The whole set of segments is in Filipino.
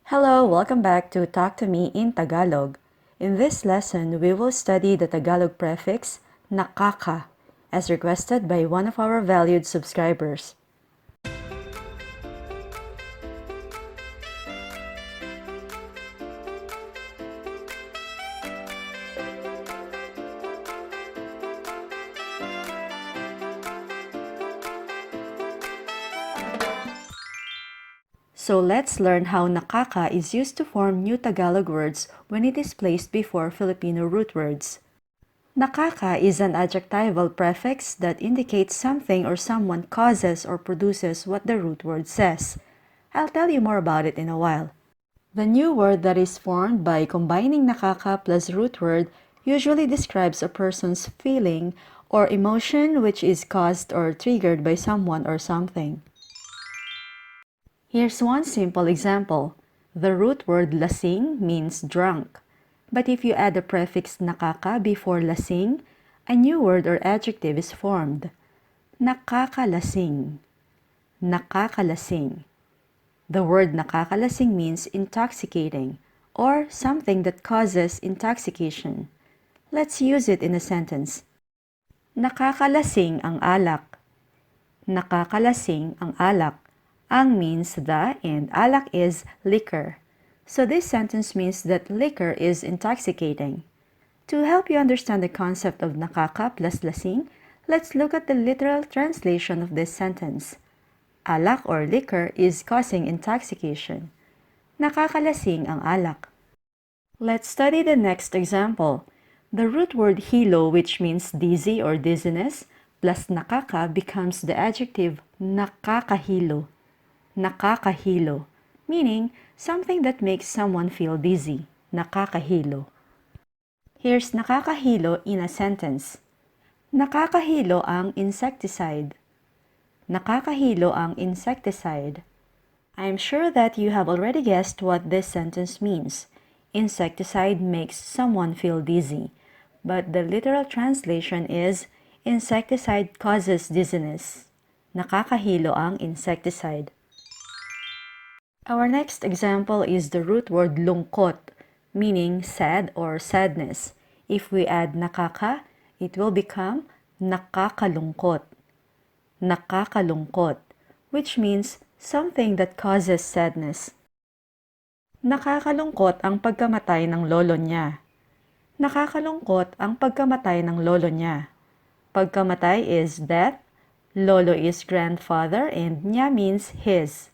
Hello, welcome back to Talk to Me in Tagalog. In this lesson, we will study the Tagalog prefix nakaka, as requested by one of our valued subscribers. So let's learn how nakaka is used to form new Tagalog words when it is placed before Filipino root words. Nakaka is an adjectival prefix that indicates something or someone causes or produces what the root word says. I'll tell you more about it in a while. The new word that is formed by combining nakaka plus root word usually describes a person's feeling or emotion which is caused or triggered by someone or something. Here's one simple example. The root word lasing means drunk. But if you add the prefix nakaka before lasing, a new word or adjective is formed. Nakakalasing. Nakakalasing. The word nakakalasing means intoxicating or something that causes intoxication. Let's use it in a sentence. Nakakalasing ang alak. Nakakalasing ang alak. Ang means the and alak is liquor. So this sentence means that liquor is intoxicating. To help you understand the concept of nakaka plus lasing, let's look at the literal translation of this sentence. Alak or liquor is causing intoxication. Nakakalasing ang alak. Let's study the next example. The root word hilo, which means dizzy or dizziness, plus nakaka becomes the adjective nakakahilo. Nakakahilo, meaning something that makes someone feel dizzy. Nakakahilo. Here's nakakahilo in a sentence. Nakakahilo ang insecticide. Nakakahilo ang insecticide. I'm sure that you have already guessed what this sentence means. Insecticide makes someone feel dizzy, but the literal translation is insecticide causes dizziness. Nakakahilo ang insecticide. Our next example is the root word lungkot, meaning sad or sadness. If we add nakaka, it will become nakakalungkot. Nakakalungkot, which means something that causes sadness. Nakakalungkot ang pagkamatay ng lolo niya. Nakakalungkot ang pagkamatay ng lolo niya. Pagkamatay is death, lolo is grandfather, and niya means his.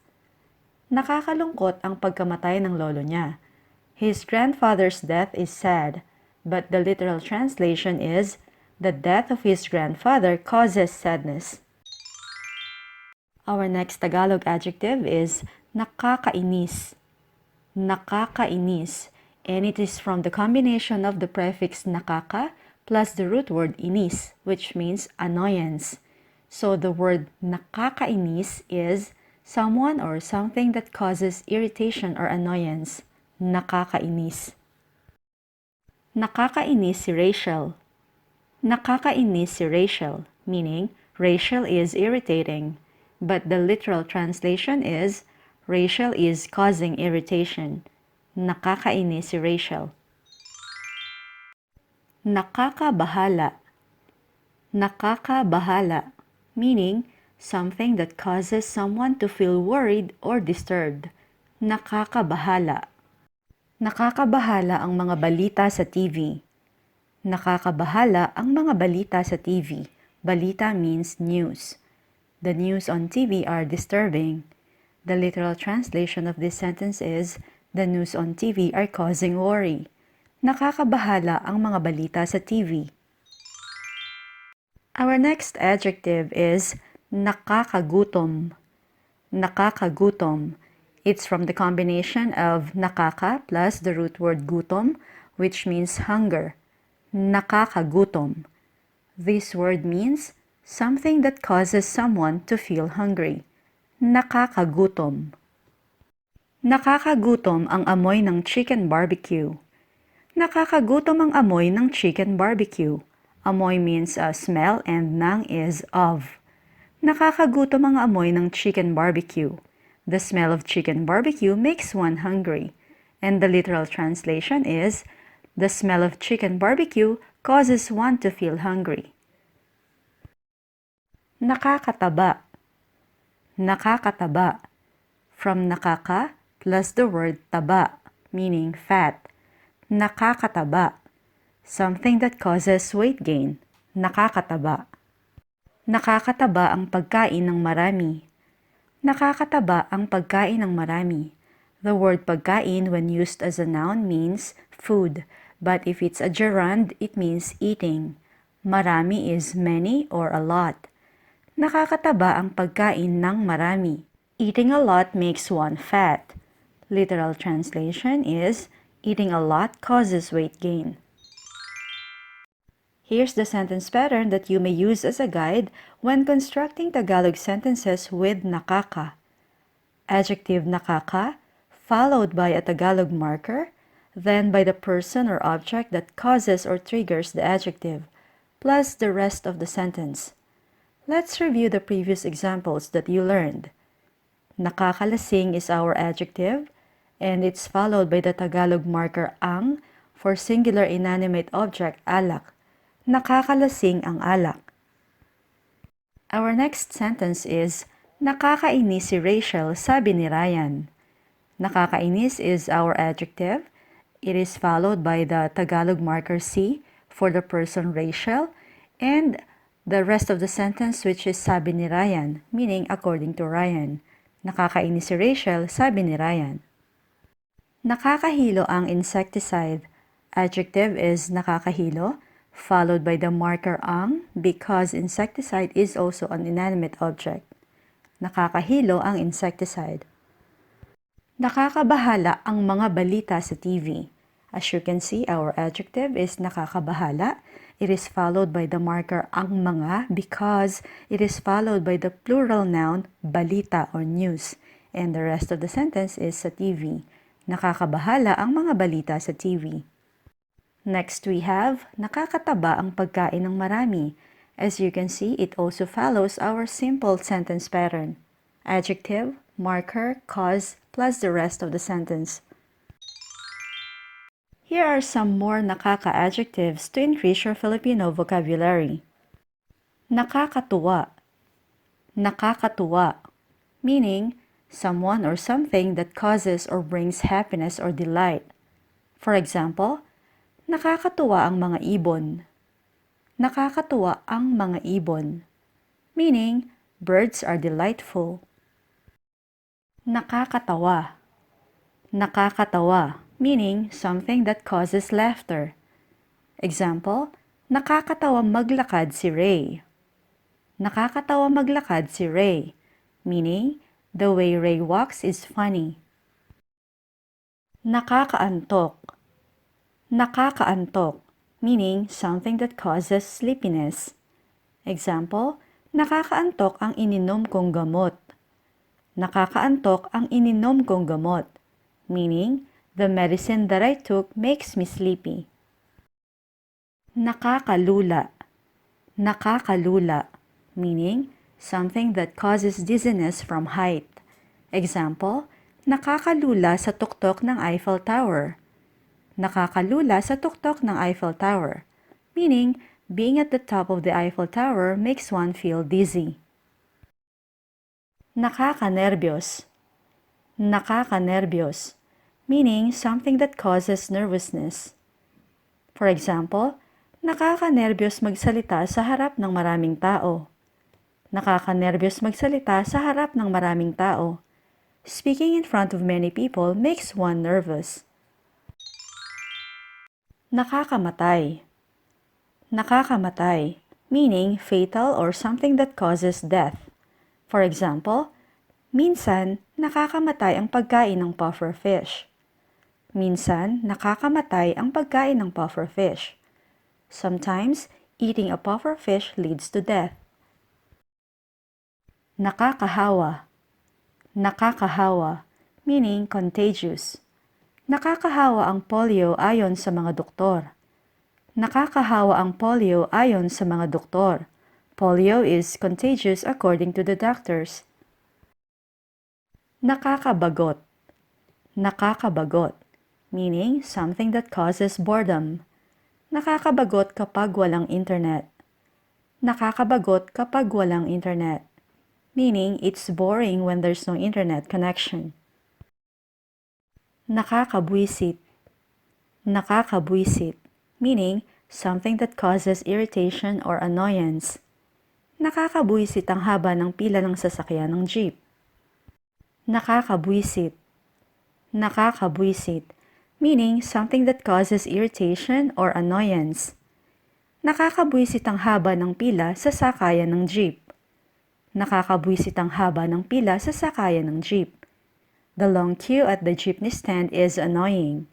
Nakakalungkot ang pagkamatay ng lolo niya. His grandfather's death is sad, but the literal translation is, the death of his grandfather causes sadness. Our next Tagalog adjective is nakakainis. Nakakainis, and it is from the combination of the prefix nakaka plus the root word inis, which means annoyance. So the word nakakainis is someone or something that causes irritation or annoyance. Nakakainis. Nakakainis si Rachel. Nakakainis si Rachel, meaning Rachel is irritating. But the literal translation is Rachel is causing irritation. Nakakainis si Rachel. Nakakabahala. Nakakabahala, meaning something that causes someone to feel worried or disturbed. Nakakabahala. Nakakabahala ang mga balita sa TV. Nakakabahala ang mga balita sa TV. Balita means news. The news on TV are disturbing. The literal translation of this sentence is, the news on TV are causing worry. Nakakabahala ang mga balita sa TV. Our next adjective is nakakagutom. Nakakagutom. It's from the combination of nakaka plus the root word gutom, which means hunger. Nakakagutom. This word means something that causes someone to feel hungry. Nakakagutom. Nakakagutom ang amoy ng chicken barbecue. Nakakagutom ang amoy ng chicken barbecue. Amoy means smell and nang is of. Nakakagutom ang amoy ng chicken barbecue. The smell of chicken barbecue makes one hungry. And the literal translation is, the smell of chicken barbecue causes one to feel hungry. Nakakataba. Nakakataba. From nakaka plus the word taba, meaning fat. Nakakataba. Something that causes weight gain. Nakakataba. Nakakataba ang pagkain ng marami. Nakakataba ang pagkain ng marami. The word pagkain when used as a noun means food, but if it's a gerund, it means eating. Marami is many or a lot. Nakakataba ang pagkain ng marami. Eating a lot makes one fat. Literal translation is, eating a lot causes weight gain. Here's the sentence pattern that you may use as a guide when constructing Tagalog sentences with nakaka. Adjective nakaka, followed by a Tagalog marker, then by the person or object that causes or triggers the adjective, plus the rest of the sentence. Let's review the previous examples that you learned. Nakakalasing is our adjective, and it's followed by the Tagalog marker ang for singular inanimate object alak. Nakakalasing ang alak. Our next sentence is, nakakainis si Rachel, sabi ni Ryan. Nakakainis is our adjective. It is followed by the Tagalog marker si for the person Rachel, and the rest of the sentence which is sabi ni Ryan, meaning according to Ryan. Nakakainis si Rachel, sabi ni Ryan. Nakakahilo ang insecticide. Adjective is nakakahilo, followed by the marker ang because insecticide is also an inanimate object. Nakakahilo ang insecticide. Nakakabahala ang mga balita sa TV. As you can see, our adjective is nakakabahala. It is followed by the marker ang mga because it is followed by the plural noun balita or news. And the rest of the sentence is sa TV. Nakakabahala ang mga balita sa TV. Next we have, nakakataba ang pagkain ng marami. As you can see, it also follows our simple sentence pattern. Adjective, marker, cause, plus the rest of the sentence. Here are some more nakaka-adjectives to increase your Filipino vocabulary. Nakakatuwa. Nakakatuwa, meaning someone or something that causes or brings happiness or delight. For example, nakakatuwa ang mga ibon. Nakakatuwa ang mga ibon, meaning birds are delightful. Nakakatawa. Nakakatawa, meaning something that causes laughter. Example, nakakatawa maglakad si Ray. Nakakatawa maglakad si Ray, meaning the way Ray walks is funny. Nakakaantok. Nakakaantok, meaning something that causes sleepiness. Example, nakakaantok ang ininom kong gamot. Nakakaantok ang ininom kong gamot, meaning the medicine that I took makes me sleepy. Nakakalula. Nakakalula, meaning something that causes dizziness from height. Example, nakakalula sa tuktok ng Eiffel Tower. Nakakalula sa tuktok ng Eiffel Tower, meaning being at the top of the Eiffel Tower makes one feel dizzy. Nakakanerbiyos. Nakakanerbiyos, meaning something that causes nervousness. For example, nakakanerbiyos magsalita sa harap ng maraming tao. Nakakanerbiyos magsalita sa harap ng maraming tao. Speaking in front of many people makes one nervous. Nakakamatay. Nakakamatay, meaning fatal or something that causes death. For example, minsan nakakamatay ang pagkain ng puffer fish. Minsan nakakamatay ang pagkain ng puffer fish. Sometimes, eating a puffer fish leads to death. Nakakahawa. Nakakahawa, meaning contagious. Nakakahawa ang polio ayon sa mga doktor. Nakakahawa ang polio ayon sa mga doktor. Polio is contagious according to the doctors. Nakakabagot. Nakakabagot, meaning something that causes boredom. Nakakabagot kapag walang internet. Nakakabagot kapag walang internet, meaning it's boring when there's no internet connection. Nakakabwisit. Nakakabwisit, meaning something that causes irritation or annoyance. Nakakabwisit ang haba ng pila ng sasakyan ng jeep. Nakakabwisit. Nakakabwisit, meaning something that causes irritation or annoyance. Nakakabwisit ang haba ng pila sa sakayan ng jeep. Nakakabwisit ang haba ng pila sa sakayan ng jeep. The long queue at the jeepney stand is annoying.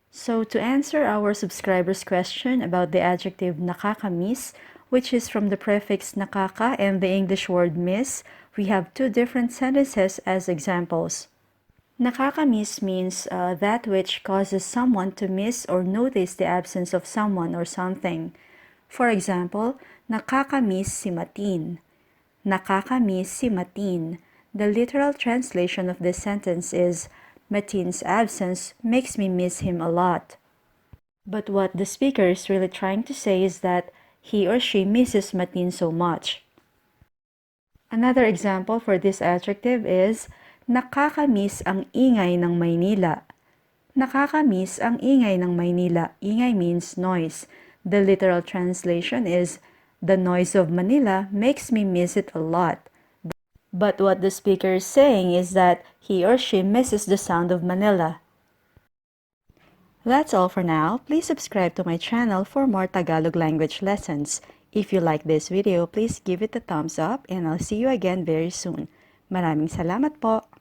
So to answer our subscriber's question about the adjective nakakamiss, which is from the prefix nakaka and the English word miss, we have two different sentences as examples. Nakakamiss means that which causes someone to miss or notice the absence of someone or something. For example, nakakamiss si Matin. Nakakamiss si Matin. The literal translation of this sentence is, Matin's absence makes me miss him a lot. But what the speaker is really trying to say is that he or she misses Matin so much. Another example for this adjective is, nakakamiss ang ingay ng Maynila. Nakakamiss ang ingay ng Maynila. Ingay means noise. The literal translation is, the noise of Manila makes me miss it a lot. But what the speaker is saying is that he or she misses the sound of Manila. That's all for now. Please subscribe to my channel for more Tagalog language lessons. If you like this video, please give it a thumbs up and I'll see you again very soon. Maraming salamat po!